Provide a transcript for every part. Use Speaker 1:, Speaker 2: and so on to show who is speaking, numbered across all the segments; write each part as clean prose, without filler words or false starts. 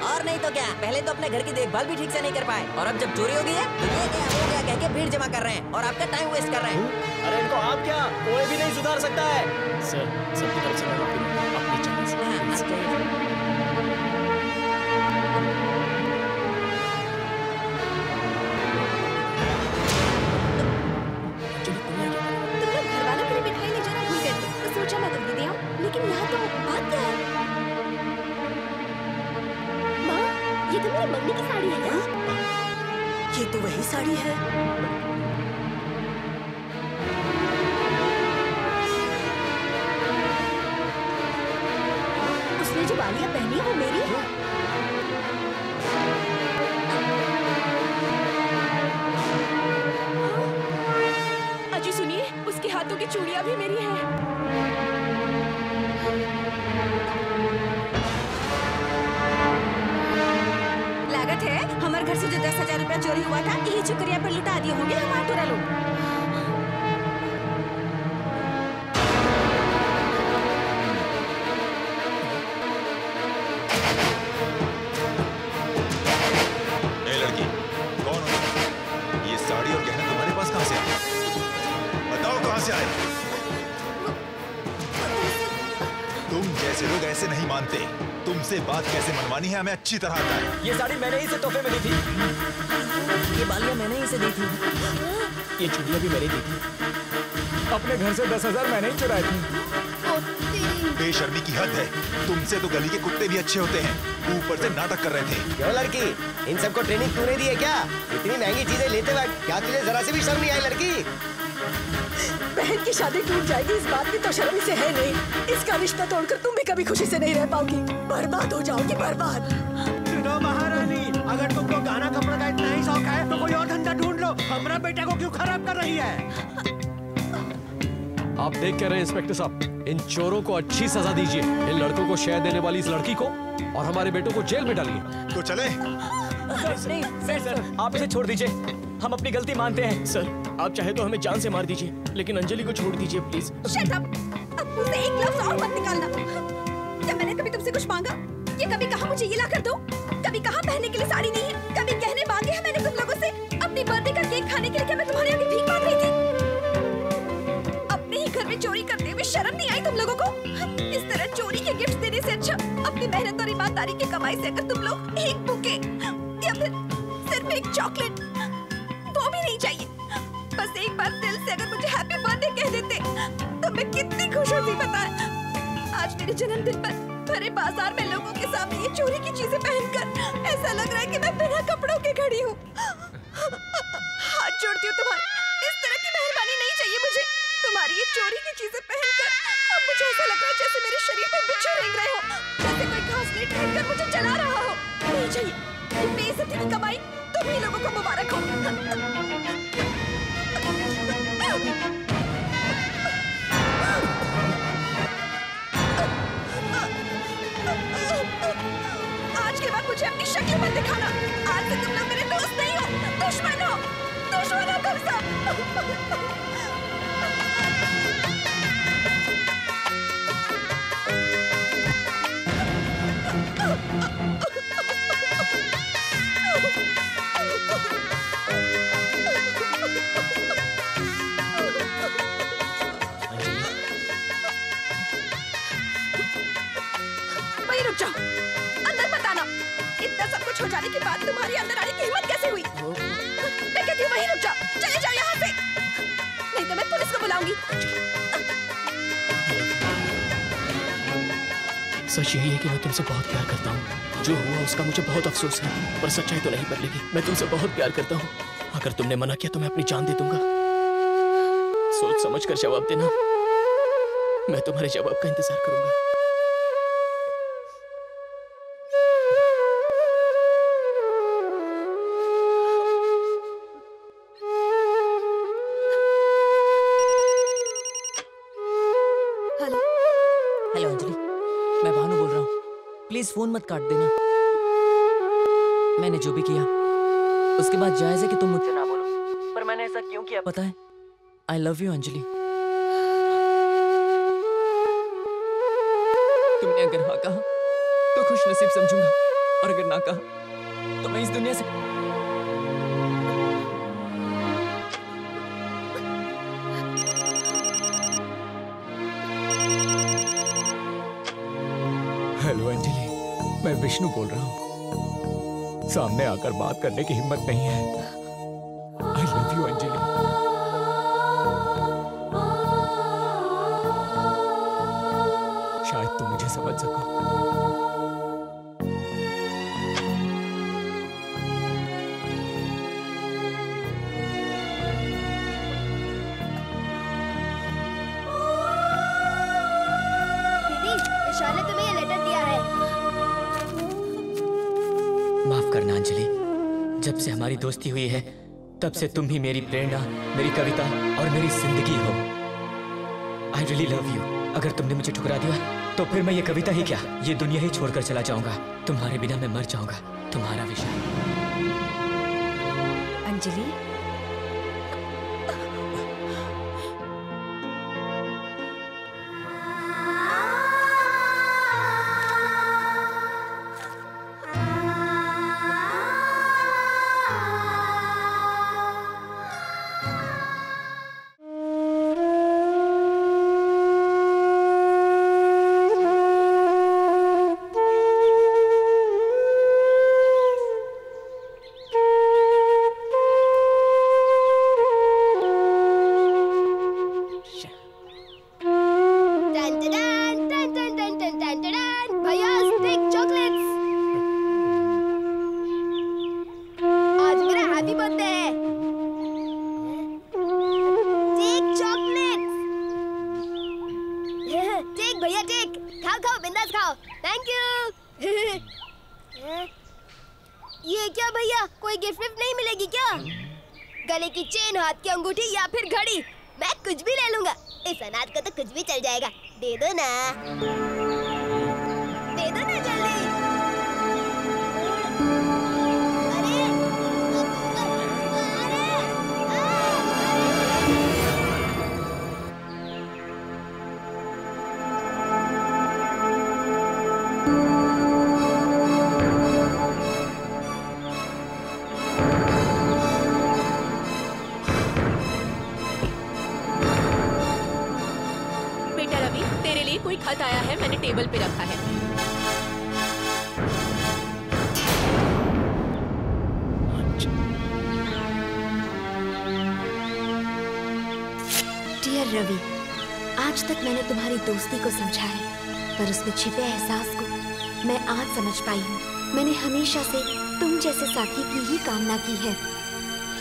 Speaker 1: और नहीं तो क्या, पहले तो अपने घर की देखभाल भी ठीक से नहीं कर पाए और अब जब चोरी हो गई है तो ये क्या हो गया कह के भीड़ जमा कर रहे हैं और आपका टाइम वेस्ट कर रहे हैं।
Speaker 2: अरे इनको आप क्या, कोई भी नहीं सुधार सकता है।
Speaker 3: सर सबकी तरफ से मैं माफी मांगता हूं, अपनी जान से।
Speaker 4: सोचा मैं दे दिया, लेकिन यहाँ तो बात क्या है? माँ, ये तो मेरी मम्मी की साड़ी है क्या?
Speaker 1: ये तो वही साड़ी है।
Speaker 4: उसने जो बालियाँ पहनी है वो मेरी है।
Speaker 5: अजी सुनिए, उसके हाथों की चूड़ियाँ भी मेरी हैं।
Speaker 4: लागत है हमारे घर से जो 10,000 रुपया चोरी हुआ था, यही शुक्रिया पर लुटा दिए होंगे हम आटोरा लोग।
Speaker 6: ए लड़की, कौन हो? ये साड़ी और गहने तुम्हारे पास कहाँ से आए? बताओ कहाँ से आए? तुम जैसे लोग ऐसे नहीं मानते। तुमसे बात कैसे मनवानी है हमें अच्छी तरह आता है।
Speaker 2: ये साड़ी मैंने ही इसे तोहफे में दी थी।
Speaker 1: ये बालियाँ मैंने ही इसे दी थी।
Speaker 3: ये चूड़ियाँ भी मैंने दी थी।
Speaker 2: अपने घर से 10,000 मैंने ही चुराए थे।
Speaker 6: बेशर्मी की हद है। तुमसे तो गली के कुत्ते भी अच्छे होते हैं, ऊपर से नाटक कर रहे थे।
Speaker 7: क्यों लड़की, इन सबको ट्रेनिंग तूने दी है क्या? इतनी महंगी चीजें लेते वक्त क्या तुझे जरा सी भी शर्म नहीं आई लड़की?
Speaker 5: बहन की शादी टूट जाएगी इस बात की तो शर्म से है नहीं। इसका रिश्ता तोड़कर तुम भी कभी खुशी से नहीं रह पाओगी, बर्बाद हो जाओगी, बर्बाद।
Speaker 8: सुनो महारानी, अगर तुमको गाना कपड़ा का इतना ही शौक है तो कोई और धंधा ढूंढ लो। हमारा बेटा को क्यों खराब कर रही है?
Speaker 3: आप देख क्या रहे हैं इंस्पेक्टर साहब, इन चोरों को अच्छी सजा दीजिए। इन लड़कों को शहद देने वाली इस लड़की को और हमारे बेटों को जेल में डालिए।
Speaker 6: तो चले?
Speaker 2: नहीं सर, आप इसे छोड़ दीजिए, हम अपनी गलती मानते हैं।
Speaker 3: सर आप चाहे तो हमें जान से मार दीजिए, लेकिन अंजलि को छोड़ दीजिए प्लीज।
Speaker 4: Shut up! अब मुझसे एक लफ्ज और मत निकालना। क्या मैंने कभी तुमसे कुछ मांगा? ये कभी कहा मुझे ये ला कर दो? कभी कहा पहनने के लिए साड़ी नहीं है? कभी गहने मांगे हैं मैंने तुम लोगों से? अपनी बर्थडे का केक खाने के लिए क्या मैं तुम्हारे आगे भीख मांग रही थी? अपने ही घर में चोरी करते हुए शर्म नहीं आई तुम लोगों को? इस तरह चोरी के गिफ्ट देने से अच्छा अपनी मेहनत और ईमानदारी की कमाई से अगर तुम लोग एक बुके या फिर सिर्फ एक चॉकलेट, वो भी नहीं चाहिए, बस एक बार दिल से अगर मुझे हैप्पी बर्थडे कह देते तो मैं कितनी खुश होती पता है। आज मेरे जन्मदिन पर भरे बाजार में लोगों के सामने ये चोरी की चीजें पहनकर ऐसा लग रहा है कि मैं बिना कपड़ों के खड़ी हूँ। हाथ जोड़ती हूँ तुम्हारे, इस तरह की मेहरबानी नहीं चाहिए मुझे। तुम्हारी ये चोरी की चीजें पहनकर अब मुझे ऐसा लग रहा है जैसे मेरे शरीर पर बिच्छू रेंग रहे हो, जैसे कोई घास लेट कर मुझे जला रहा हो। नहीं चाहिए, ये बेइज्जती की कमाई तुम ही लोगों को मुबारक हो। आज के बाद मुझे अपनी शक्ल मत दिखाना। आज से तुम लोग मेरे दोस्त नहीं हो, दुश्मन हो, दुश्मन हो तुम सब। वहीं रुक जाओ, अंदर मत आना। इतना सब कुछ हो जाने के बाद तुम्हारी अंदर आने की हिम्मत कैसे हुई? मैं कहती हूँ वहीं रुक जाओ, चले जाओ यहाँ से, नहीं तो मैं पुलिस को बुलाऊंगी।
Speaker 3: सच यही है कि मैं तुमसे बहुत प्यार करता हूँ। जो हुआ उसका मुझे बहुत अफसोस है, पर सच्चाई तो नहीं बदलेगी। मैं तुमसे बहुत प्यार करता हूँ। अगर तुमने मना किया तो मैं अपनी जान दे दूंगा। सोच समझ कर जवाब देना, मैं तुम्हारे जवाब का इंतजार करूंगा।
Speaker 1: हेलो अंजलि, मैं भानु बोल रहा हूँ। प्लीज फोन मत काट देना। मैंने जो भी किया उसके बाद जायज है कि तुम मुझसे ना बोलो, पर मैंने ऐसा क्यों किया पता है? I love you Anjali. तुमने अगर हाँ कहा तो खुश नसीब समझूंगा,
Speaker 2: और अगर ना कहा तो मैं इस दुनिया से हेलो अंजलि, मैं विष्णु बोल रहा हूँ। सामने आकर बात करने की हिम्मत नहीं है। I love you Anjali. शायद तुम मुझे समझ सको।
Speaker 4: विशाल ने तुम्हें ये लेटर दिया है।
Speaker 3: माफ करना अंजलि, जब से हमारी दोस्ती हुई है तब से तुम ही मेरी प्रेरणा, मेरी कविता और मेरी जिंदगी हो। I really love you. अगर तुमने मुझे ठुकरा दिया तो फिर मैं ये कविता ही क्या, ये दुनिया ही छोड़कर चला जाऊंगा। तुम्हारे बिना मैं मर जाऊंगा। तुम्हारा विशाल।
Speaker 4: अंजलि,
Speaker 9: ये क्या भैया, कोई गिफ्ट विफ्ट नहीं मिलेगी क्या? गले की चेन, हाथ की अंगूठी या फिर घड़ी, मैं कुछ भी ले लूंगा। इस अनाथ को तो कुछ भी चल जाएगा। दे दो ना, दे दो ना जल्दी। अरे,
Speaker 5: कोई खत आया है, मैंने टेबल पे रखा है।
Speaker 9: डियर रवि, आज तक मैंने तुम्हारी दोस्ती को समझा है, पर उसमें छिपे एहसास को मैं आज समझ पाई हूँ। मैंने हमेशा से तुम जैसे साथी की ही कामना की है,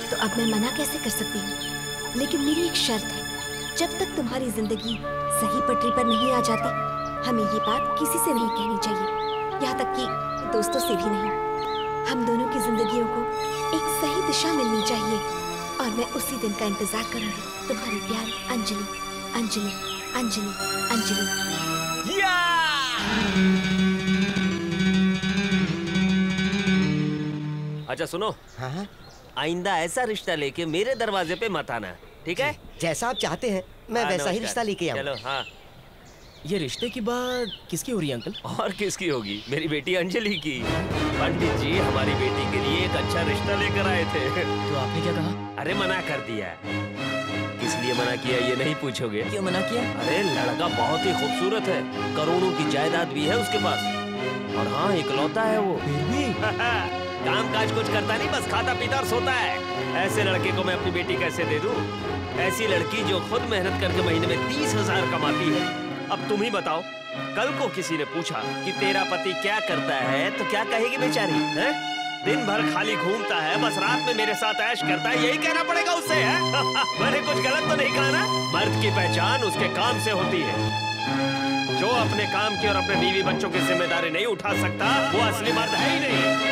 Speaker 9: तो अब मैं मना कैसे कर सकती हूँ? लेकिन मेरी एक शर्त है, जब तक तुम्हारी जिंदगी सही पटरी पर नहीं आ जाती, हमें ये बात किसी से नहीं कहनी चाहिए, यहाँ तक कि दोस्तों से भी नहीं। हम दोनों की जिंदगियों को एक सही दिशा मिलनी चाहिए, और मैं उसी दिन का इंतजार करूंगी। तुम्हारी प्यारी अंजलि, अंजलि, अंजलि, अंजलि।
Speaker 10: अच्छा सुनो,
Speaker 7: हाँ?
Speaker 10: आइंदा ऐसा रिश्ता लेके मेरे दरवाजे पे मत आना, ठीक है?
Speaker 7: जैसा आप चाहते हैं मैं वैसा ही रिश्ता लेके आऊँ।
Speaker 10: चलो। हाँ,
Speaker 3: ये रिश्ते की बात किसकी हो रही है अंकल?
Speaker 10: और किसकी होगी, मेरी बेटी अंजलि की। पंडित जी हमारी बेटी के लिए एक अच्छा रिश्ता लेकर आए थे।
Speaker 3: तो आपने क्या कहा?
Speaker 10: अरे मना कर दिया। किस लिए मना किया ये नहीं पूछोगे?
Speaker 3: क्यों मना किया?
Speaker 10: अरे लड़का बहुत ही खूबसूरत है, करोड़ों की जायदाद भी है उसके पास, और हाँ इकलौता है वो।
Speaker 3: फिर भी
Speaker 10: काम काज कुछ करता नहीं, बस खाता पीता और सोता है। ऐसे लड़के को मैं अपनी बेटी कैसे दे दूं? ऐसी लड़की जो खुद मेहनत करके महीने में 30,000 कमाती है। अब तुम ही बताओ, कल को किसी ने पूछा कि तेरा पति क्या करता है तो क्या कहेगी बेचारी? है? दिन भर खाली घूमता है, बस रात में मेरे साथ ऐश करता है, यही कहना पड़ेगा उससे, है? मैंने कुछ गलत तो नहीं कहा ना? मर्द की पहचान उसके काम से होती है। जो अपने काम की और अपने बीवी बच्चों की जिम्मेदारी नहीं उठा सकता, वो असली मर्द है ही नहीं।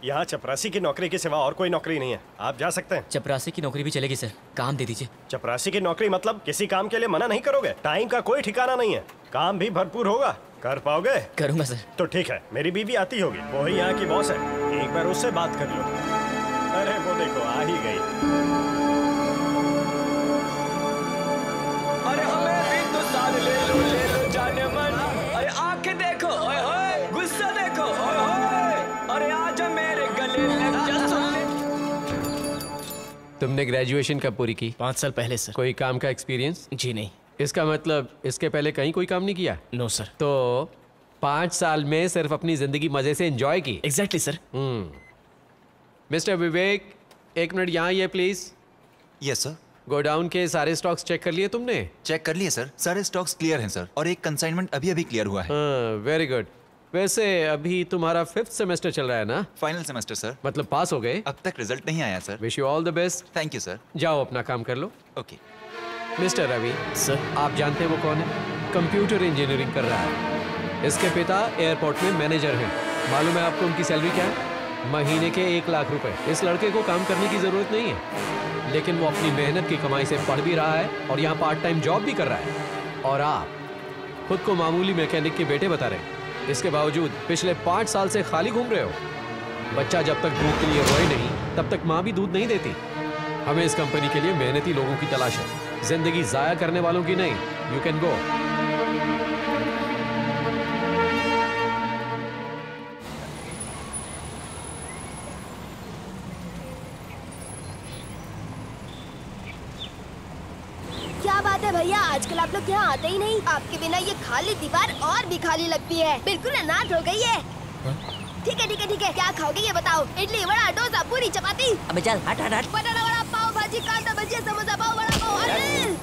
Speaker 8: यहाँ चपरासी की नौकरी के सिवा और कोई नौकरी नहीं है, आप जा सकते हैं।
Speaker 3: चपरासी की नौकरी भी चलेगी सर, काम दे दीजिए।
Speaker 8: चपरासी की नौकरी मतलब किसी काम के लिए मना नहीं करोगे? टाइम का कोई ठिकाना नहीं है, काम भी भरपूर होगा, कर पाओगे?
Speaker 3: करूंगा सर।
Speaker 8: तो ठीक है, मेरी बीवी आती होगी, वो ही यहाँ की बॉस है, एक बार उससे बात कर लो। अरे वो देखो आ ही गई।
Speaker 2: अरे हमें भी तो साथ ले लो जाने मन। अरे आंखें देखो, ओए होए, गुस्सा देखो, ओए होए, अरे आजा मेरे गले लग जा सुन ले।
Speaker 11: तुमने ग्रेजुएशन कब पूरी की?
Speaker 3: 5 साल पहले सर।
Speaker 11: कोई काम का एक्सपीरियंस?
Speaker 3: जी नहीं।
Speaker 11: इसका मतलब इसके पहले कहीं कोई काम नहीं किया?
Speaker 3: No sir.
Speaker 11: तो 5 साल में सिर्फ अपनी जिंदगी मजे से एंजॉय की?
Speaker 3: Exactly sir.
Speaker 11: मिस्टर विवेक, 1 मिनट यहाँ आइए प्लीज।
Speaker 6: Yes sir.
Speaker 11: गोडाउन के सारे स्टॉक्स चेक कर लिए तुमने?
Speaker 6: चेक कर लिए सर, सारे स्टॉक्स क्लियर हैं सर, और एक कंसाइनमेंट अभी अभी क्लियर हुआ है।
Speaker 11: Very good. वैसे अभी तुम्हारा 5th सेमेस्टर चल रहा है ना?
Speaker 6: Final semester sir.
Speaker 11: मतलब पास हो गए?
Speaker 6: अब तक रिजल्ट नहीं आया sir.
Speaker 11: Wish you all the best.
Speaker 6: Thank you sir.
Speaker 11: जाओ अपना काम कर लो।
Speaker 6: ओके।
Speaker 11: मिस्टर रवि
Speaker 3: सर,
Speaker 11: आप जानते हैं वो कौन है? कंप्यूटर इंजीनियरिंग कर रहा है। इसके पिता एयरपोर्ट में मैनेजर हैं। मालूम है आपको उनकी सैलरी क्या है? महीने के 1 लाख रुपए। इस लड़के को काम करने की जरूरत नहीं है, लेकिन वो अपनी मेहनत की कमाई से पढ़ भी रहा है और यहाँ पार्ट टाइम जॉब भी कर रहा है। और आप खुद को मामूली मैकेनिक के बेटे बता रहे हैं। इसके बावजूद पिछले 5 साल से खाली घूम रहे हो। बच्चा जब तक दूध के लिए रोए नहीं, तब तक माँ भी दूध नहीं देती। हमें इस कंपनी के लिए मेहनती लोगों की तलाश है, जिंदगी जाया करने वालों की नहीं। You can go.
Speaker 12: क्या बात है भैया, आजकल आप लोग यहाँ आते ही नहीं। आपके बिना ये खाली दीवार और भी खाली लगती है, बिल्कुल अनाथ हो गई है। ठीक है ठीक है ठीक है, क्या खाओगे ये बताओ? इडली, वड़ा, डोसा, पूरी, चपाती?
Speaker 1: अबे चल हट हट हट।
Speaker 12: बटाटा वड़ा, पाव भाजी, कांदा भजिया, समोसा पाव, वड़ा पाव। अरे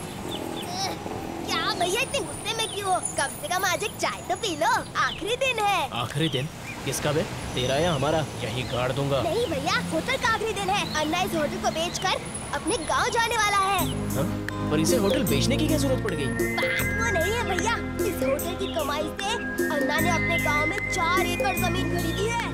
Speaker 12: क्या भैया इतने गुस्से में क्यों हो? कम से कम आज एक चाय तो पी लो, आखिरी दिन है।
Speaker 3: आखिरी दिन? किसका बे? तेरा या हमारा? यही गाड़ दूंगा।
Speaker 12: नहीं भैया, होटल का आखिरी दिन है। अन्ना इस होटल को बेचकर अपने गांव जाने वाला है।
Speaker 3: हा? पर इसे होटल बेचने की क्या जरूरत पड़ गई?
Speaker 12: बात वो नहीं है भैया, इस होटल की कमाई से अन्ना ने अपने गांव में 4 एकड़ जमीन खरीदी है।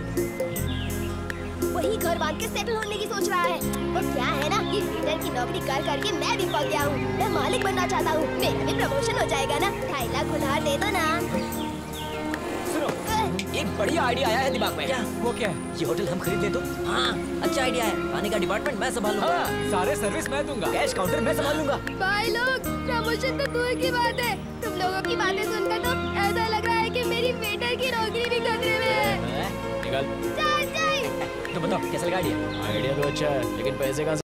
Speaker 12: वही घर बांध के सेटल होने की सोच रहा है। और क्या है ना, ये वेटर की नौकरी कर करके मैं भी पक गया हूँ। मैं मालिक बनना चाहता हूँ, मेरा भी प्रमोशन हो जाएगा ना। 2.5 लाख उधार दे दो ना।
Speaker 1: एक बढ़िया आइडिया आया है दिमाग में। क्या?
Speaker 11: वो क्या है?
Speaker 1: ये होटल हम खरीद ले तो? हाँ, अच्छा आइडिया है। पानी का डिपार्टमेंट मैं संभालूंगा।
Speaker 11: हाँ, सारे सर्विस मैं दूंगा।
Speaker 1: कैश काउंटर मैं संभालूंगा।
Speaker 12: भाई लोग, प्रमोशन तो दूर की बात है, तुम लोगों की बातें सुनकर तो ऐसा लग रहा है कि मेरी वेटर की नौकरी भी खतरे में है।
Speaker 3: निकाल।
Speaker 1: तो बताओ कैसा लगा आइडिया?
Speaker 3: आइडिया तो अच्छा है, लेकिन पैसे कहाँ से